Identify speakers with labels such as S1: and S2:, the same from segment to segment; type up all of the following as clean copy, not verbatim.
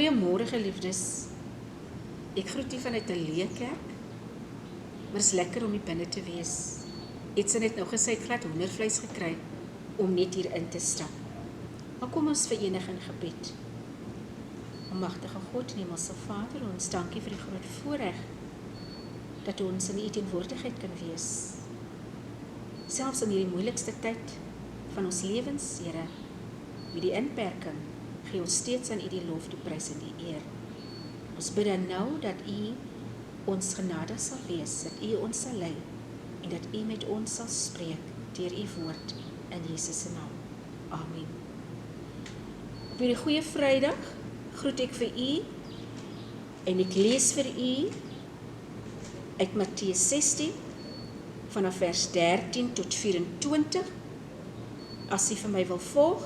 S1: Goeiemôre geliefdes. Ek groet u vanuit 'n leë kerk, maar is lekker om hier binne te wees. Etsin het nou gesê het glad hoendervleis gekry om net hier in te stap. Maar kom ons verenig in gebed. Almagtige God en Hemelse Vader, ons dankie vir die groot voorreg dat ons in u teenwoordigheid kan wees. Selfs in hierdie moeilikste tyd van ons lewens, Here, met die inperking, gee ons steeds aan u die lof, die prys en die eer. Ons bid dan nou dat u ons genadig sal wees, dat u ons sal lei en dat u met ons sal spreek deur u woord in Jesus se naam. Amen. Op hierdie Goeie Vrydag groet ek vir u en ek lees vir u uit Matteus 16 vanaf vers 13 tot 24. As u vir my wil volg,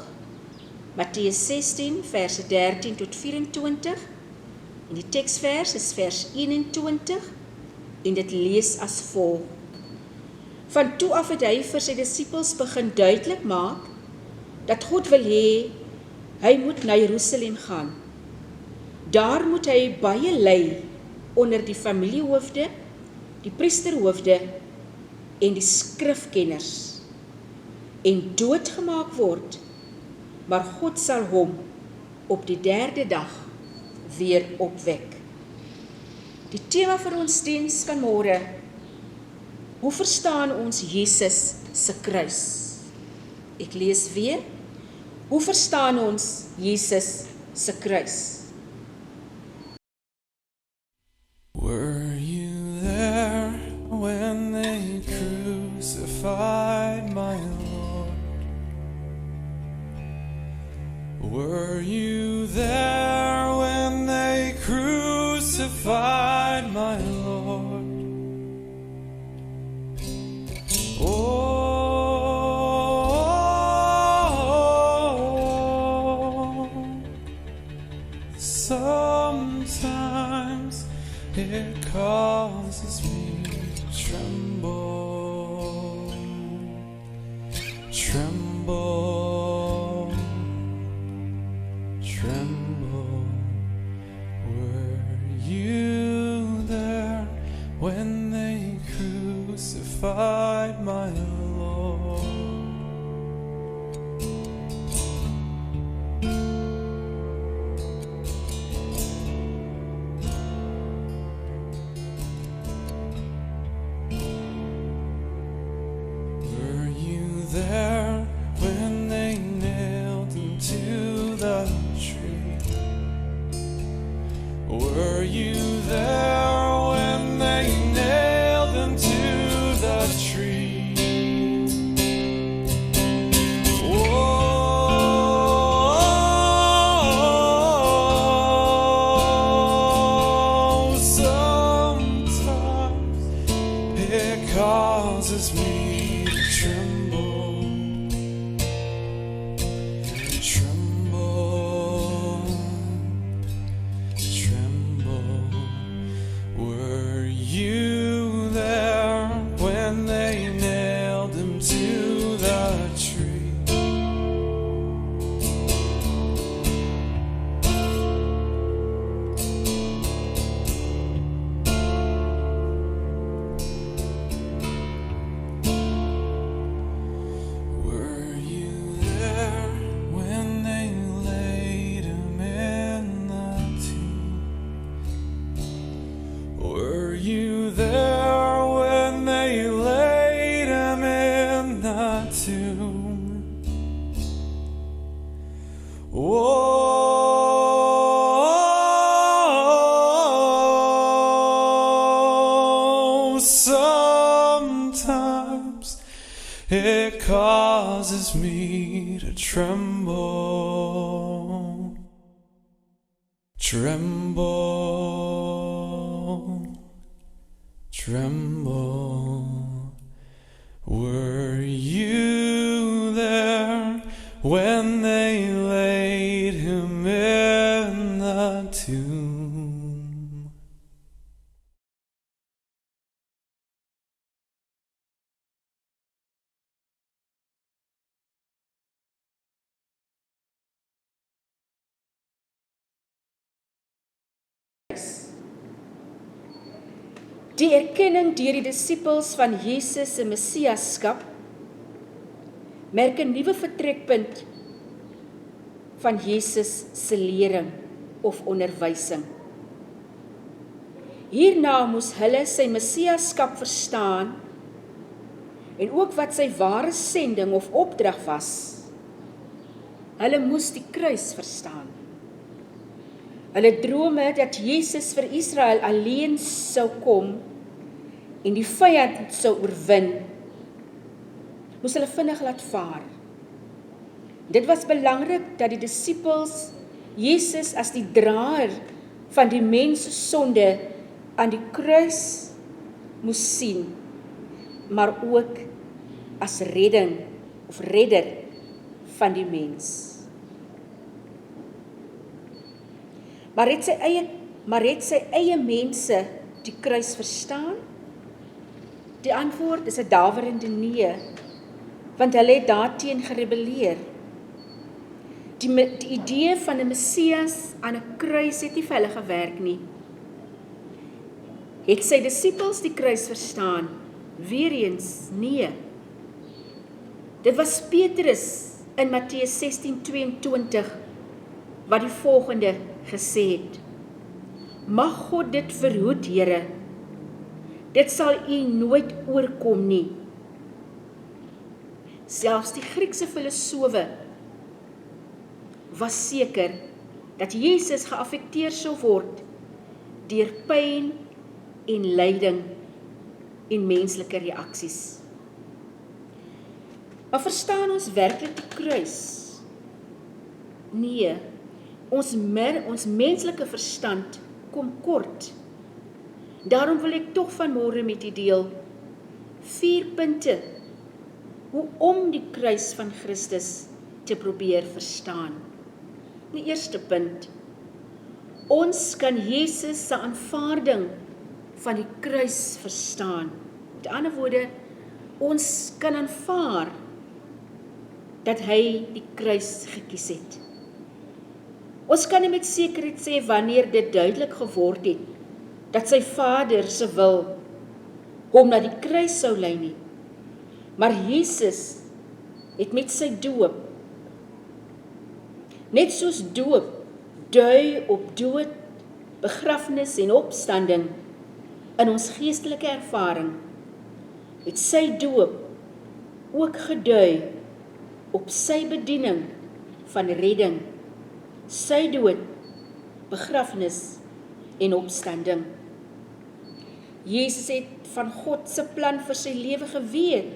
S1: Matteus 16 vers 13 tot 24 en die teksvers is vers 21 en dit lees as volg. Van toe af het hy vir sy disippels begin duidelik maak dat God wil hê hy moet na Jerusalem gaan. Daar moet hy baie ly onder die familiehoofde, die priesterhoofde en die skrifkenners en doodgemaak word, maar God sal hom op die 3de dag weer opwek. Die tema vir ons diens vanmôre: hoe verstaan ons Jesus se kruis? Ek lees weer: hoe verstaan ons Jesus se kruis?
S2: Were you there when they crucified my Lord? Were you there when they crucified my Lord? Oh, sometimes it causes me to tremble, tremble, tremble. Were you there when they crucified my Lord? Were you there when they nailed him to the tree? Were you there when they nailed him to the tree? Oh, sometimes it causes me to tremble, tremble, tremble. Were you there when they nailed him to the tree? Were you there when they laid him in the tomb? Were you there when they laid him in the tomb? Oh, sometimes it causes me to tremble, tremble, tremble. Were you there when they laid him in the tomb?
S1: Die erkenning deur die disippels van Jesus se Messiaskap merk 'n nuwe vertrekpunt van Jesus se lering of onderwysing. Hierna moes hulle sy Messiaskap verstaan en ook wat sy ware sending of opdrag was. Hulle moes die kruis verstaan. Hulle drome dat Jesus vir Israel alleen sou kom en die vyand sou oorwin, moes hulle vinnig laat vaar. Dit was belangrik dat die disippels Jesus as die draer van die mens se sonde aan die kruis moes sien, maar ook as redding of redder van die mens. Maar het sy eie mense die kruis verstaan? Die antwoord is 'n dawerende nee, want hulle het daarteen gerebelleer. Die idee van 'n Messias aan 'n kruis het nie vir hulle gewerk nie. Het sy disippels die kruis verstaan? Weereens, nee. Dit was Petrus in Matteus 16:22 wat die volgende gesê het: Mag God dit verhoed, Here, dit sal u nooit oorkom nie. Selfs die Griekse filosowe was seker dat Jesus geaffekteer sou word deur pyn en lyding en menslike reaksies. Maar verstaan ons werklik die kruis? Nee, ons menslike verstand kom kort. Daarom wil ek tog vanmôre met u deel 4 punte hoe om die kruis van Christus te probeer verstaan. Die eerste punt: ons kan Jesus se aanvaarding van die kruis verstaan. Met ander woorde, ons kan aanvaar dat hy die kruis gekies het. Ons kan nie met sekerheid sê wanneer dit duidelik geword het dat sy Vader se wil hom na die kruis sou lei nie. Maar Jesus het met sy doop, net soos doop dui op dood, begrafnis en opstanding in ons geestelike ervaring, het sy doop ook gedui op sy bediening van redding, sy dood, begrafnis en opstanding. Jesus het van God se plan vir sy lewe geweet,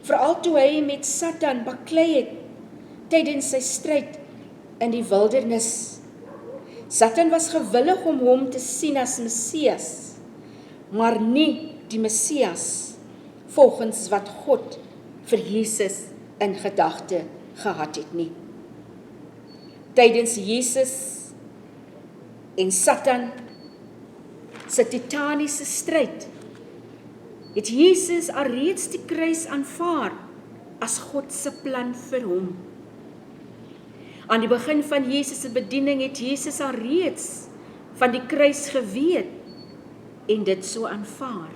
S1: veral toe hy met Satan baklei het tydens sy stryd in die wildernis. Satan was gewillig om hom te sien as Messias, maar nie die Messias volgens wat God vir Jesus in gedagte gehad het nie. Tydens Jesus en Satan se titaniese stryd het Jesus alreeds die kruis aanvaar as God se plan vir hom. Aan die begin van Jesus se bediening het Jesus alreeds van die kruis geweet en dit so aanvaar.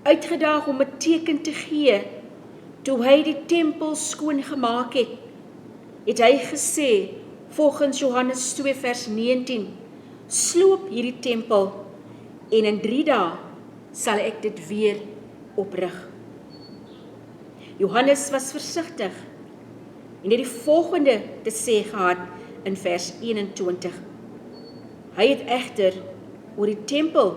S1: Uitgedaag om 'n teken te gee toe hy die tempel skoon gemaak het, het hy gesê, volgens Johannes 2 vers 19, sloop hierdie tempel en in 3 dae sal ek dit weer oprig. Johannes was versigtig en het die volgende te sê gehad in vers 21. Hy het egter oor die tempel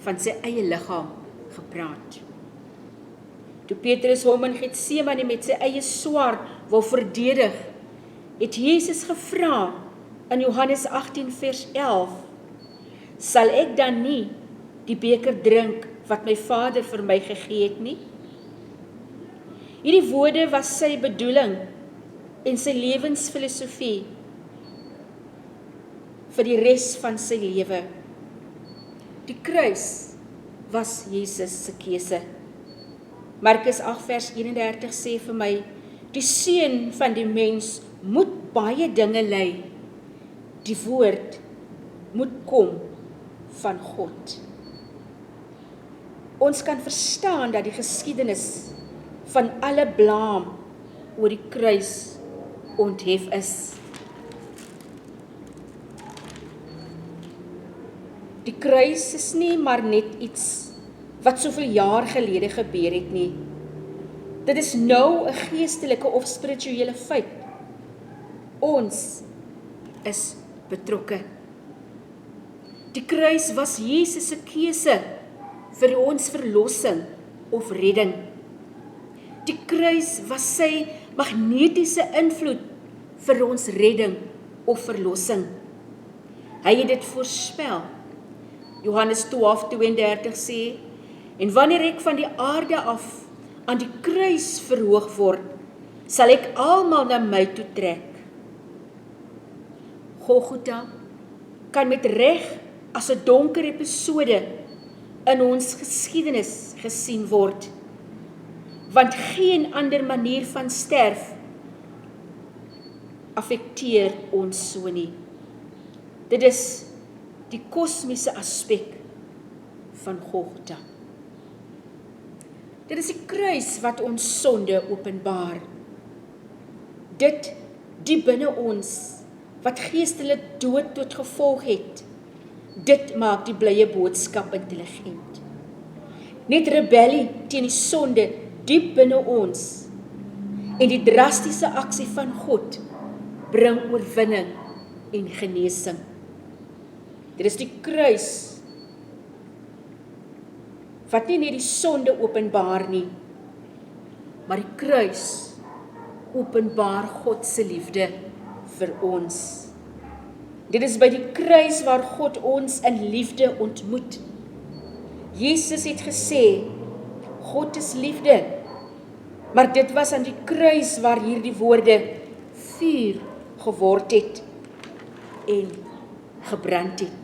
S1: van sy eie liggaam gepraat. Toe Petrus hom in Getsemane met sy eie swaard wou verdedig, het Jesus gevra in Johannes 18 vers 11, sal ek dan nie die beker drink wat my Vader vir my gegee het nie? Hierdie woorde was sy bedoeling en sy lewensfilosofie vir die res van sy lewe. Die kruis was Jesus se keuse. Markus 8 vers 31 sê vir my, die seun van die mens moet baie dinge ly. Die woord moet kom van God. ons kan verstaan dat die geskiedenis van alle blaam oor die kruis onthef is. Die kruis is nie maar net iets wat soveel jaar gelede gebeur het nie. Dit is nou 'n geestelike of spirituele feit. Ons is betrokke. Die kruis was Jesus se keuse vir ons verlossing of redding. Die kruis was sy magnetiese invloed vir ons redding of verlossing. Hy het dit voorspel. Johannes 12:32 sê, en wanneer ek van die aarde af aan die kruis verhoog word, sal ek almal na my toe trek. Golgotha kan met reg as 'n donker episode in ons geskiedenis gesien word, want geen ander manier van sterf affekteer ons so nie. Dit is die kosmiese aspek van Golgotha. Dit is die kruis wat ons sonde openbaar. Dit die binne ons, wat geestelik dood tot gevolg het, dit maak die blye boodskap intelligent. Net rebellie teen die sonde diep binne ons, en die drastiese aksie van God, bring oorwinning en genesing. Dit is die kruis, wat nie net die sonde openbaar nie, maar die kruis openbaar God se liefde vir ons. Dit is by die kruis waar God ons in liefde ontmoet. Jesus het gesê, God is liefde, maar dit was aan die kruis waar hierdie woorde vuur geword het en gebrand het.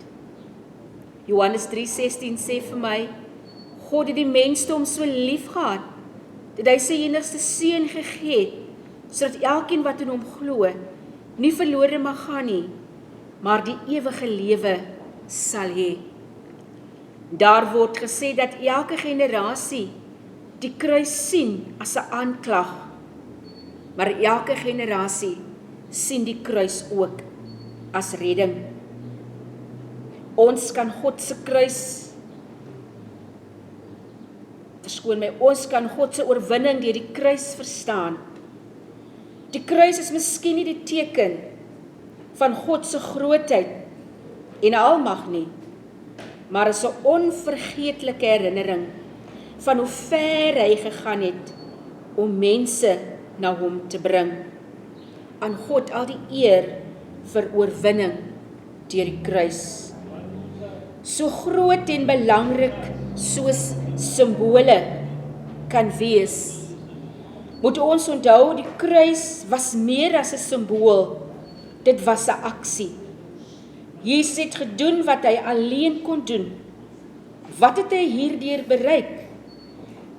S1: Johannes 3:16 sê vir my, God het die mensdom so lief gehad, dat hy sy enigste seun gegee het, sodat elkeen wat in hom glo, nie verlore mag gaan nie, maar die ewige lewe sal hê. Daar word gesê dat elke generasie die kruis sien as 'n aanklag, maar elke generasie sien die kruis ook as redding. Ons kan God se kruis ons kan God se oorwinning deur die kruis verstaan. Die kruis is miskien nie die teken van God se grootheid en almag nie, maar is 'n onvergeetlike herinnering van hoe ver hy gegaan het om mense na hom te bring. Aan God al die eer vir oorwinning deur die kruis. So groot en belangrik soos simbole kan wees, moet ons onthou die kruis was meer as 'n simbool, dit was 'n aksie. Jesus het gedoen wat hy alleen kon doen. Wat het hy hierdeur bereik?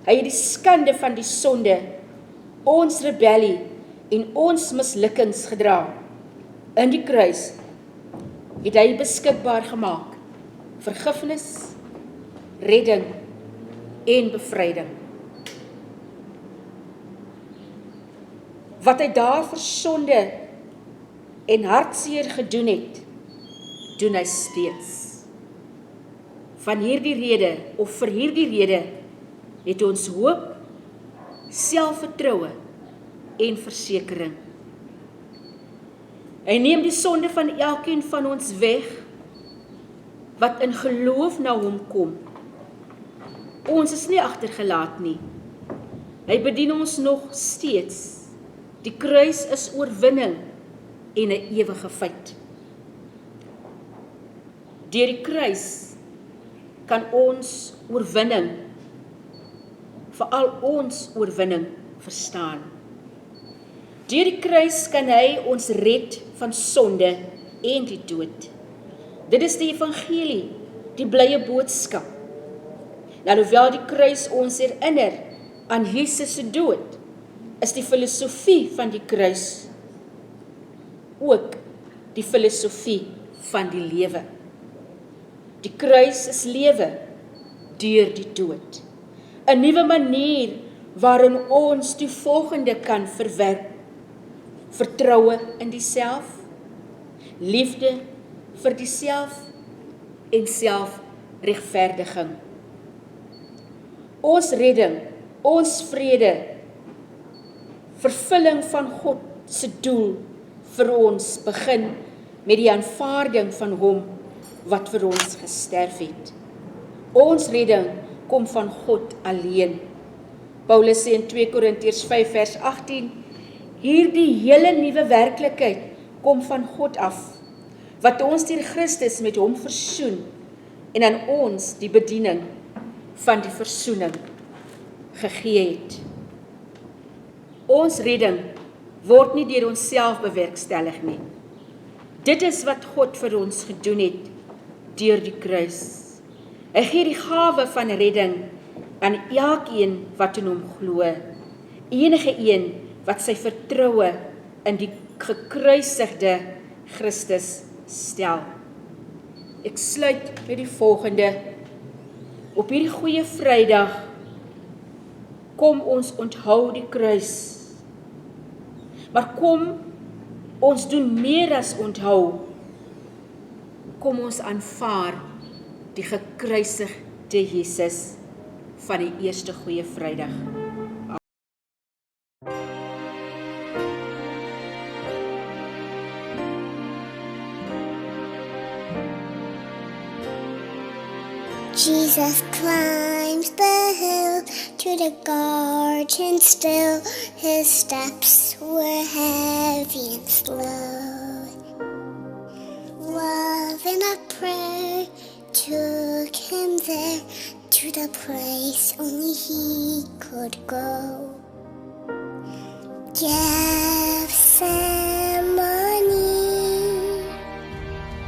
S1: Hy het die skande van die sonde, ons rebellie en ons mislukkings gedra. In die kruis het hy beskikbaar gemaak, vergifnis, redding en bevryding. Wat hy daar vir sonde en hartseer gedoen het, doen hy steeds. Van hierdie rede, of vir hierdie rede, het ons hoop, selfvertroue en versekering. Hy neem die sonde van elkeen van ons weg, wat in geloof na hom kom. Ons is nie agtergelaat nie. Hy bedien ons nog steeds. Die kruis is oorwinning en 'n ewige feit. Deur die kruis kan ons oorwinning, veral ons oorwinning, verstaan. Deur die kruis kan hy ons red van sonde en die dood. Dit is die evangelie, die blye boodskap. Nou, hoewel die kruis ons herinner aan Jesus se dood, is die filosofie van die kruis ook die filosofie van die lewe. Die kruis is lewe deur die dood. 'n nuwe manier waarin ons die volgende kan verwerk. Vertroue in die self, liefde vir die self en selfregverdiging. Ons redding, ons vrede, vervulling van God se doel vir ons begin met die aanvaarding van hom wat vir ons gesterf het. Ons redding kom van God alleen. Paulus sê in 2 Korintiërs 5 vers 18, hierdie hele nuwe werklikheid kom van God af, wat ons deur Christus met hom versoen en aan ons die bediening van die versoening gegee het. Ons redding word nie deur onsself bewerkstellig nie. Dit is wat God vir ons gedoen het deur die kruis. Hy gee die gawe van redding aan elkeen wat in hom glo. Enige een wat sy vertroue in die gekruisigde Christus stel. Ek sluit met die volgende. Op hierdie Goeie Vrydag kom ons onthou die kruis. Maar kom ons doen meer as onthou. Kom ons aanvaar die gekruisigde Jesus van die eerste Goeie Vrydag.
S3: Jesus climbs the hill to the garden still. His steps were heavy and slow. Love and a prayer took him there to the place only he could go. Gethsemane,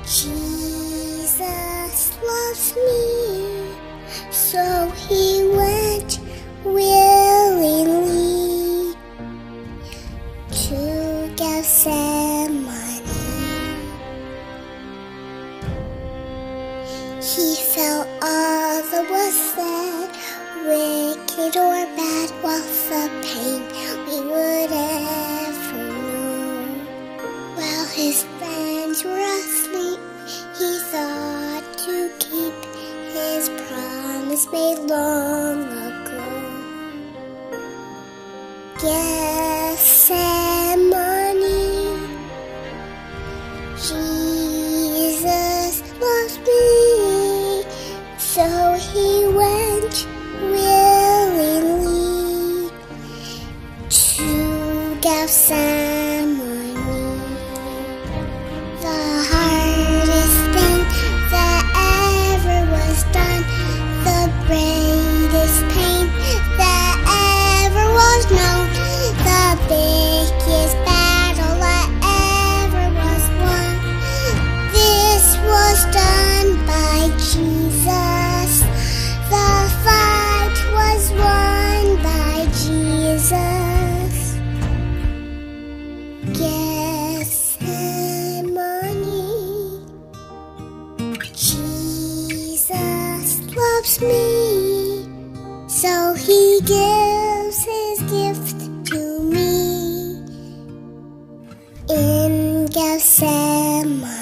S3: Jesus loves me, so he went willingly to Gethsemane. He felt all that was said, wicked or bad, was the pain we would ever know. While his friends were asleep, he thought to keep his promise made long ago. Gethsemane, Jesus loves me, so he went willingly to Gethsemane. The hardest thing that ever was done, the greatest pain that ever was known, the biggest battle that ever was won. This was done by Jesus. The fight was won by Jesus. Gethsemane, Jesus loves me, so he gives his gift to me in Gethsemane.